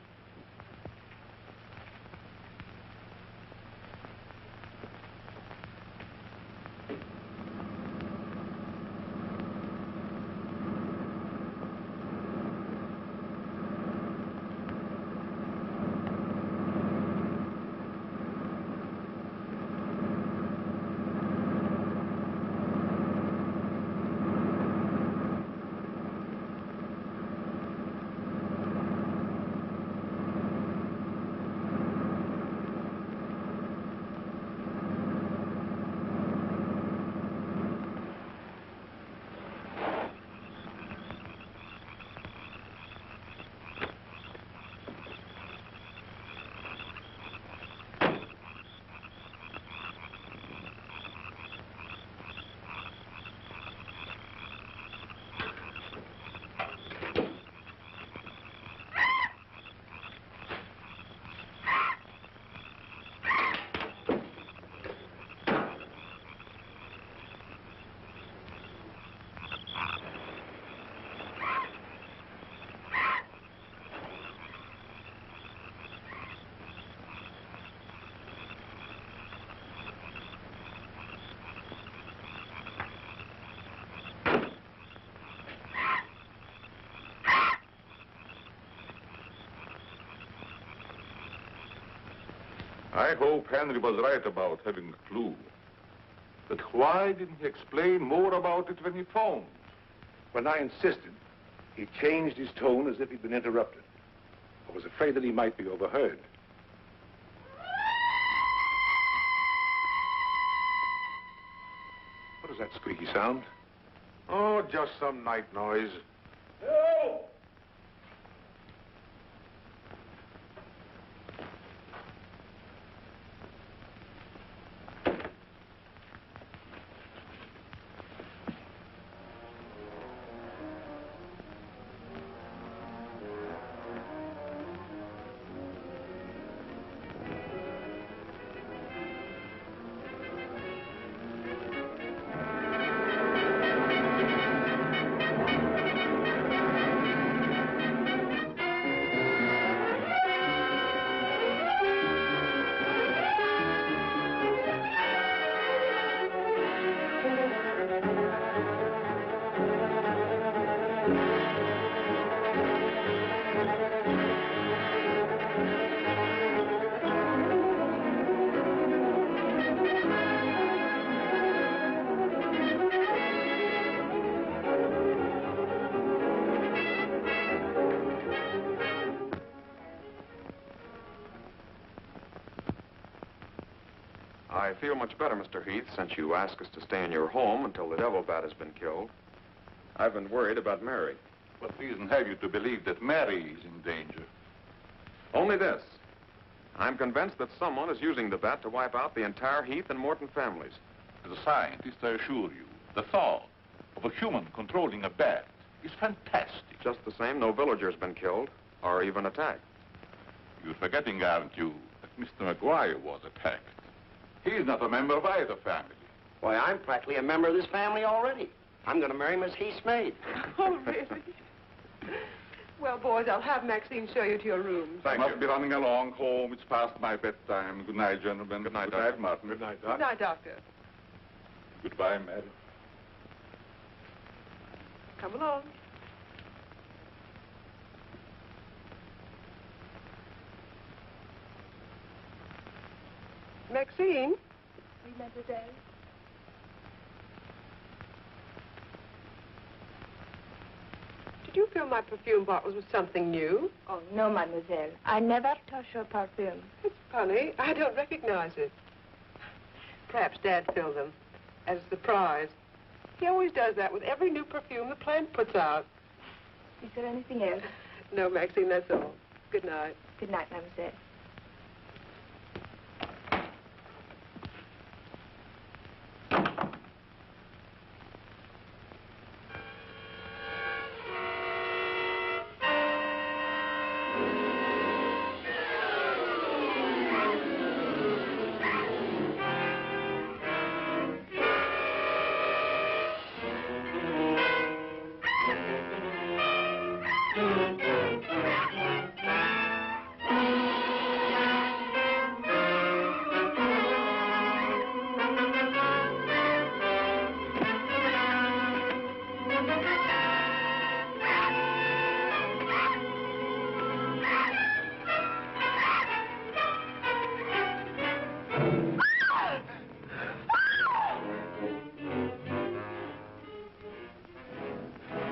I hope Henry was right about having a clue. But why didn't he explain more about it when he phoned? When I insisted, he changed his tone as if he'd been interrupted. I was afraid that he might be overheard. What is that squeaky sound? Oh, just some night noise. Help! I feel much better, Mr. Heath, since you asked us to stay in your home until the devil bat has been killed. I've been worried about Mary. What reason have you to believe that Mary is in danger? Only this. I'm convinced that someone is using the bat to wipe out the entire Heath and Morton families. As a scientist, I assure you, the thought of a human controlling a bat is fantastic. Just the same, no villager's been killed or even attacked. You're forgetting, aren't you, that Mr. McGuire was attacked. He's not a member of either family. Why, I'm practically a member of this family already. I'm going to marry Miss Heath's maid. Oh, really? Well, boys, I'll have Maxine show you to your rooms. I must be running along home. It's past my bedtime. Good night, gentlemen. Good night, Good night, Martin. Good night, Good Doc. night, Doctor. Goodbye, Mary. Come along. Maxine? Oui, mademoiselle. Did you fill my perfume bottles with something new? Oh, no, mademoiselle. I never touch your perfume. It's funny. I don't recognize it. Perhaps Dad filled them as a surprise. He always does that with every new perfume the plant puts out. Is there anything else? No, Maxine, that's all. Good night. Good night, mademoiselle.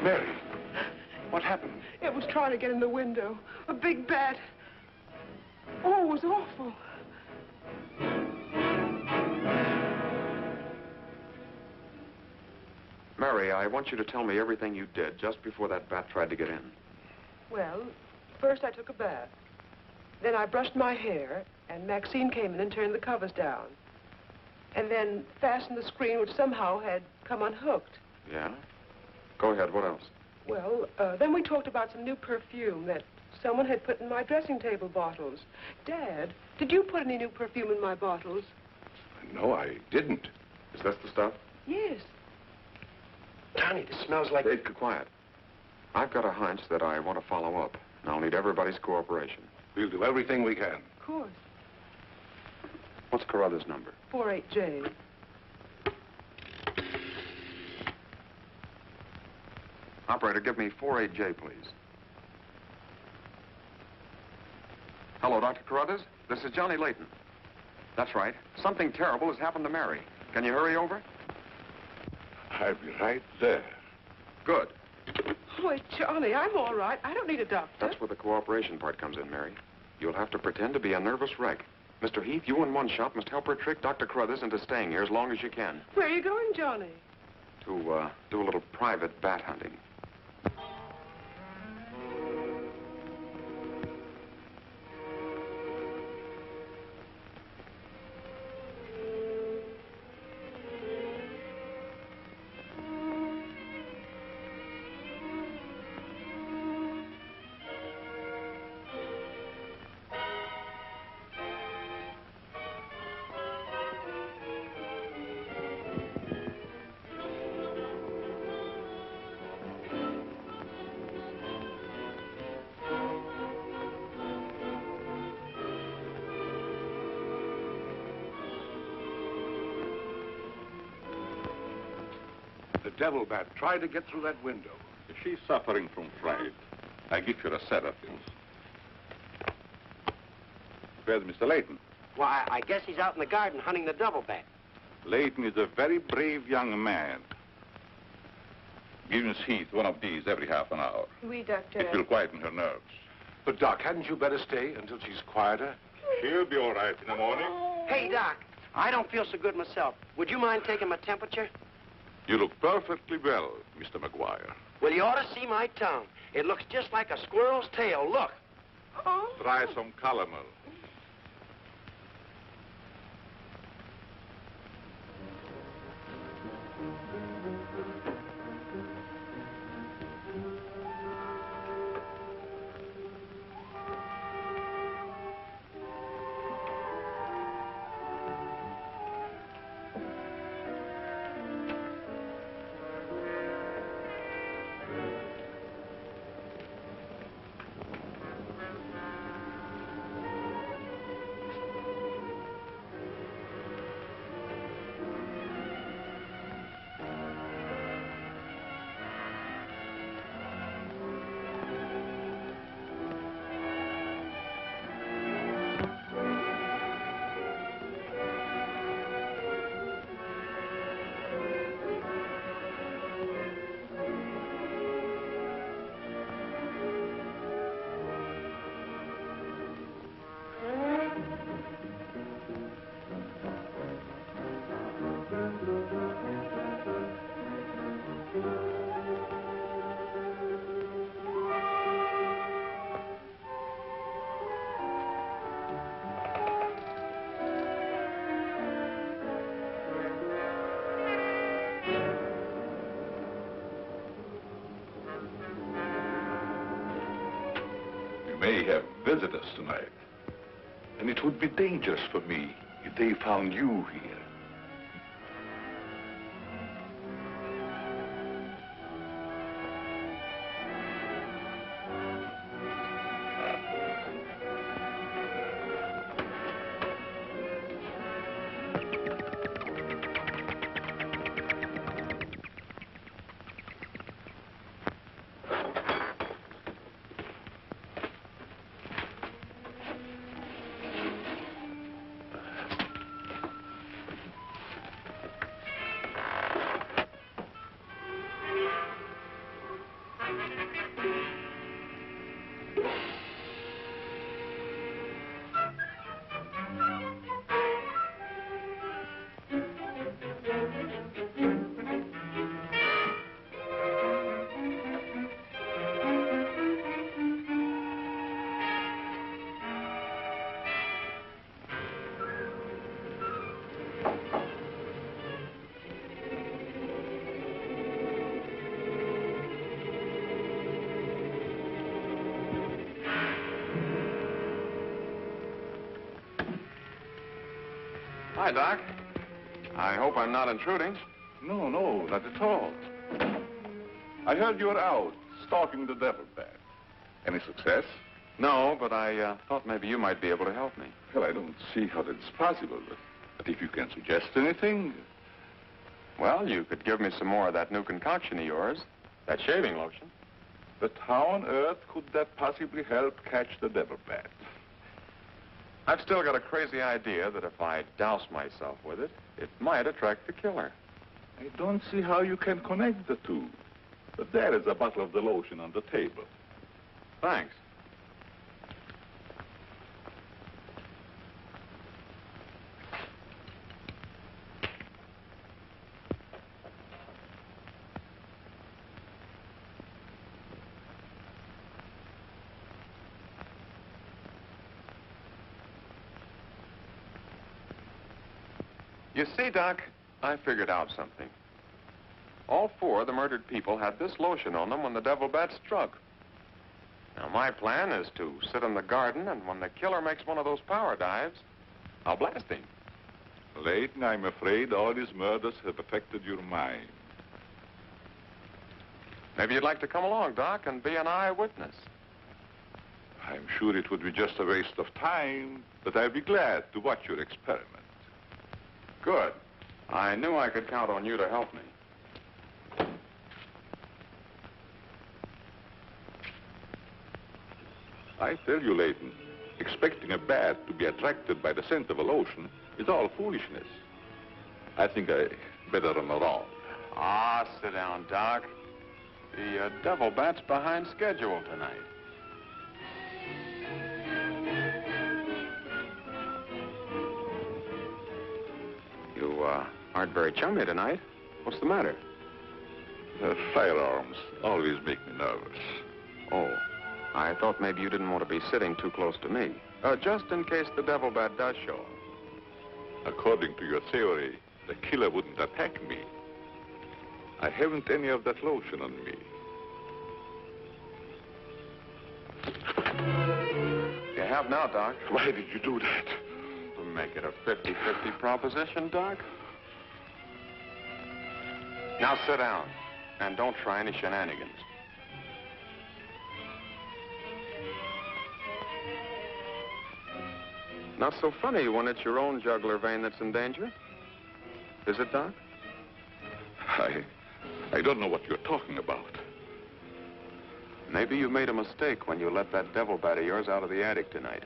Mary, what happened? It was trying to get in the window. A big bat. Oh, it was awful. Mary, I want you to tell me everything you did just before that bat tried to get in. Well, first I took a bath. Then I brushed my hair, and Maxine came in and turned the covers down. And then fastened the screen, which somehow had come unhooked. Yeah? Go ahead, what else? Well, then we talked about some new perfume that someone had put in my dressing table bottles. Dad, did you put any new perfume in my bottles? No, I didn't. Is this the stuff? Yes. Johnny, this smells like... Hey, quiet. I've got a hunch that I want to follow up, and I'll need everybody's cooperation. We'll do everything we can. Of course. What's Carruthers' number? 48J. Operator, give me 48J, please. Hello, Dr. Carruthers. This is Johnny Layton. That's right. Something terrible has happened to Mary. Can you hurry over? I'll be right there. Good. Boy, Johnny, I'm all right. I don't need a doctor. That's where the cooperation part comes in, Mary. You'll have to pretend to be a nervous wreck. Mr. Heath, you in one shop must help her trick Dr. Carruthers into staying here as long as you can. Where are you going, Johnny? To, do a little private bat hunting. The devil bat tried to get through that window. If she's suffering from fright, I give her a sedative. Where's Mr. Layton? Why, I guess he's out in the garden hunting the double bat. Layton is a very brave young man. Give Miss Heath one of these every half an hour. Oui, doctor. It will quieten her nerves. But, Doc, hadn't you better stay until she's quieter? She'll be all right in the morning. Hey, Doc, I don't feel so good myself. Would you mind taking my temperature? You look perfectly well, Mr. McGuire. Well, you ought to see my tongue. It looks just like a squirrel's tail. Look. Try some calomel. May have visitors tonight. And it would be dangerous for me if they found you here. Hi, Doc. I hope I'm not intruding. No, not at all. I heard you were out stalking the devil bat. Any success? No, but I thought maybe you might be able to help me. Well, I don't see how that's possible, but if you can suggest anything... Well, you could give me some more of that new concoction of yours, that shaving lotion. But how on earth could that possibly help catch the devil bat? I've still got a crazy idea that if I douse myself with it, it might attract the killer. I don't see how you can connect the two. But there is a bottle of the lotion on the table. Thanks. You see, Doc, I figured out something. All four of the murdered people had this lotion on them when the devil bat struck. Now, my plan is to sit in the garden, and when the killer makes one of those power dives, I'll blast him. Layton, I'm afraid all these murders have affected your mind. Maybe you'd like to come along, Doc, and be an eyewitness. I'm sure it would be just a waste of time, but I'd be glad to watch your experiment. Good. I knew I could count on you to help me. I tell you, Layton, expecting a bat to be attracted by the scent of a lotion is all foolishness. I think I better run around. Ah, sit down, Doc. The devil bat's behind schedule tonight. aren't very chummy tonight. What's the matter? Firearms always make me nervous. Oh, I thought maybe you didn't want to be sitting too close to me. Just in case the devil bat does show up. According to your theory, the killer wouldn't attack me. I haven't any of that lotion on me. You have now, Doc. Why did you do that? To make it a 50-50 proposition, Doc. Now sit down, and don't try any shenanigans. Not so funny when it's your own jugular vein that's in danger. Is it, Doc? I don't know what you're talking about. Maybe you made a mistake when you let that devil bat of yours out of the attic tonight.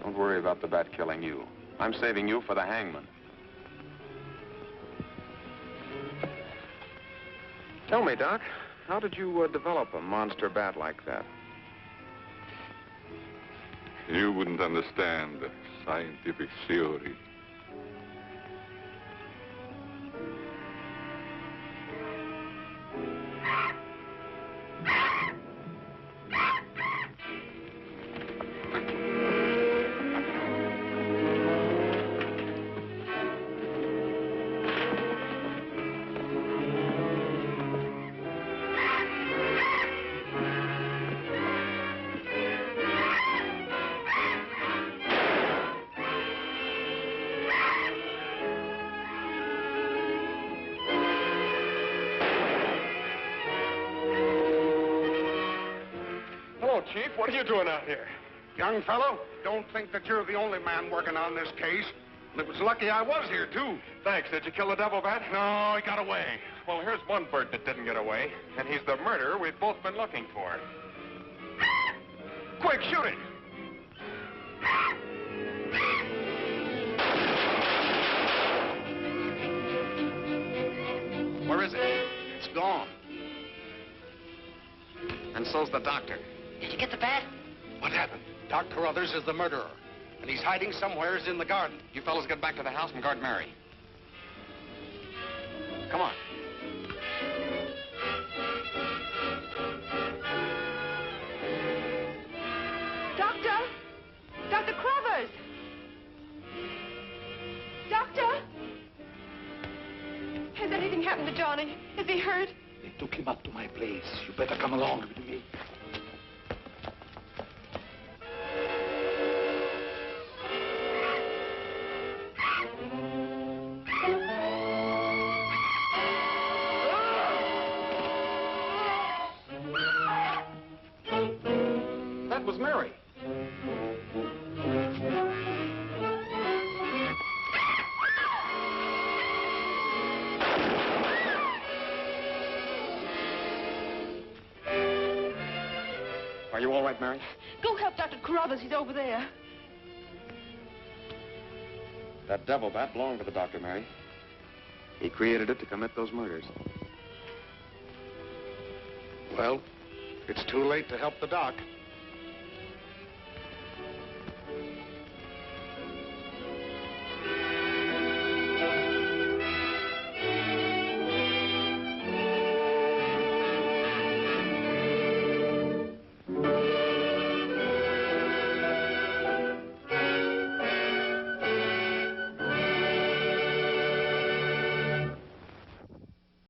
Don't worry about the bat killing you. I'm saving you for the hangman. Tell me, Doc, how did you develop a monster bat like that? You wouldn't understand the scientific theory. Chief, what are you doing out here? Young fellow, don't think that you're the only man working on this case. And it was lucky I was here, too. Thanks. Did you kill the devil bat? No, he got away. Well, here's one bird that didn't get away, and he's the murderer we've both been looking for. Quick, shoot it! Where is it? It's gone. And so's the doctor. Did you get the bat? What happened? Doc Carruthers is the murderer, and he's hiding somewheres in the garden. You fellas get back to the house and guard Mary. Come on. Doctor! Dr. Carruthers! Doctor! Has anything happened to Johnny? Is he hurt? They took him up to my place. You better come along with me. That was Mary. Are you all right, Mary? Go help Dr. Carruthers. He's over there. That devil bat belonged to the doctor, Mary. He created it to commit those murders. Well, it's too late to help the doc.